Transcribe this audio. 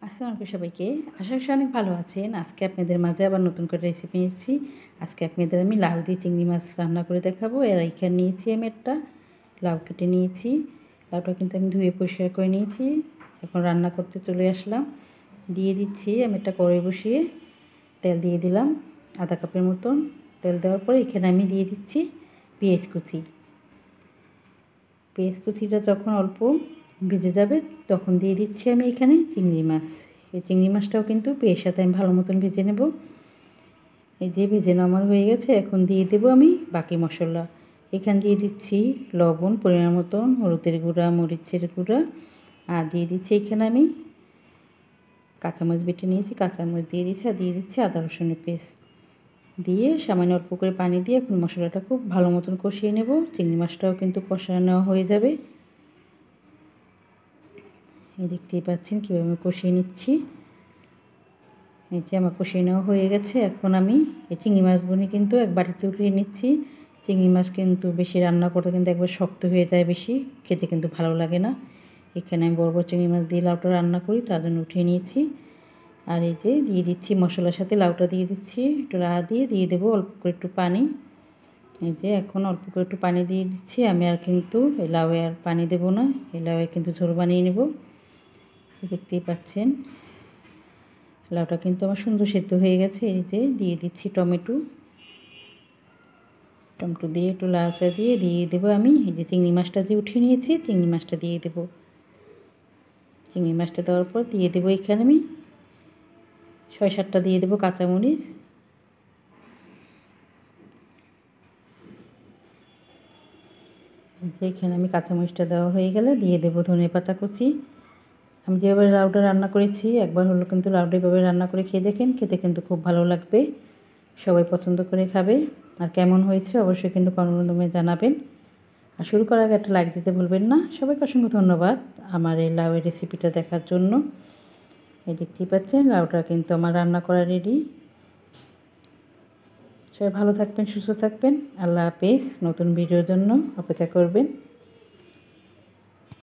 আসসালামু আলাইকুম সবাইকে। আশা করছি অনেক ভালো আছেন। আজকে আপনাদের মাঝে আবার নতুন করে রেসিপি নিয়েছি। আজকে আপনাদের আমি লাউ দিয়ে চিংড়ি মাছ রান্না করে দেখাবো। এর এখানে নিয়েছি আমি একটা লাউ কেটে নিয়েছি। লাউটা কিন্তু আমি ধুয়ে পরিষ্কার করে নিয়েছি। এখন রান্না করতে চলে আসলাম। দিয়ে দিচ্ছি আমি একটা কড়াই বসিয়ে তেল দিয়ে দিলাম আধা কাপের মতন। তেল দেওয়ার পরে এখানে আমি দিয়ে দিচ্ছি পেঁয়াজ কুচি। পেঁয়াজ কুচিটা যখন অল্প ভেজে যাবে তখন দিয়ে দিচ্ছি আমি এখানে চিংড়ি মাছ। এই চিংড়ি মাছটাও কিন্তু পেঁয়াজের সাথে আমি ভালো মতন ভেজে নেব। এই যে ভেজে নেওয়া আমার হয়ে গেছে, এখন দিয়ে দেবো আমি বাকি মশলা। এখানে দিয়ে দিচ্ছি লবণ পরিমাণ মতন, হলুদের গুঁড়া, মরিচের গুঁড়া, আর দিয়ে দিচ্ছি এখানে আমি কাঁচামরিচ বেটে নিয়েছি, কাঁচামরিচ দিয়ে দিচ্ছি, আর দিয়ে দিচ্ছি আদা রসুনের পেস্ট দিয়ে সামান্য অল্প করে পানি দিয়ে এখন মশলাটা খুব ভালো মতন কষিয়ে নেব। চিংড়ি মাছটাও কিন্তু কষানো নেওয়া হয়ে যাবে। এই দেখতেই পাচ্ছেন কীভাবে আমি কষিয়ে নিচ্ছি। এই যে আমার কষিয়ে নেওয়া হয়ে গেছে। এখন আমি এই চিংড়ি মাছগুলি কিন্তু এক বাটিতে উঠিয়ে নিচ্ছি। চিংড়ি মাছ কিন্তু বেশি রান্না করতে কিন্তু একবার শক্ত হয়ে যায়, বেশি খেতে কিন্তু ভালো লাগে না। এখানে আমি বড় বড় চিংড়ি মাছ দিয়ে লাউটা রান্না করি, তার জন্য উঠিয়ে নিয়েছি। আর এই যে দিয়ে দিচ্ছি মশলার সাথে লাউটা দিয়ে দিচ্ছি, একটু রাড়া দিয়ে দিয়ে দেবো অল্প করে একটু পানি। এই যে এখন অল্প করে একটু পানি দিয়ে দিচ্ছি। আমি আর কিন্তু এই লাউয়ে আর পানি দেবো না, এই লাউয়ে কিন্তু ঝোল বানিয়ে নেব। দেখতেই পাচ্ছেন লাউটা কিন্তু আমার সুন্দর সেদ্ধ হয়ে গেছে। এই যে দিয়ে দিচ্ছি টমেটো দিয়ে একটু লাচা দিয়ে দেবো আমি এই যে চিংড়ি মাছটা যে উঠিয়ে নিয়েছি, চিংড়ি মাছটা দিয়ে দেবো। চিংড়ি মাছটা দেওয়ার পর দিয়ে দেবো এখানে আমি 6-7টা দিয়ে দেবো কাঁচামরিচ। যে এখানে আমি কাঁচামরিচটা দেওয়া হয়ে গেলে দিয়ে দেবো ধনেপাতা কুচি। আমি যেভাবে লাউটা রান্না করেছি একবার হলো কিন্তু লাউটা এভাবে রান্না করে খেয়ে দেখেন, খেতে কিন্তু খুব ভালো লাগবে, সবাই পছন্দ করে খাবে। আর কেমন হয়েছে অবশ্যই কিন্তু কমেন্টের মাধ্যমে জানাবেন। আর শুরু করার আগে একটা লাইক দিতে ভুলবেন না। সবাইকে অসংখ্য ধন্যবাদ আমার এই লাউয়ের রেসিপিটা দেখার জন্য। এই দেখতেই পাচ্ছেন লাউটা কিন্তু আমার রান্না করা রেডি। সবাই ভালো থাকবেন, সুস্থ থাকবেন। আল্লাহ হাফেজ। নতুন ভিডিওর জন্য অপেক্ষা করবেন।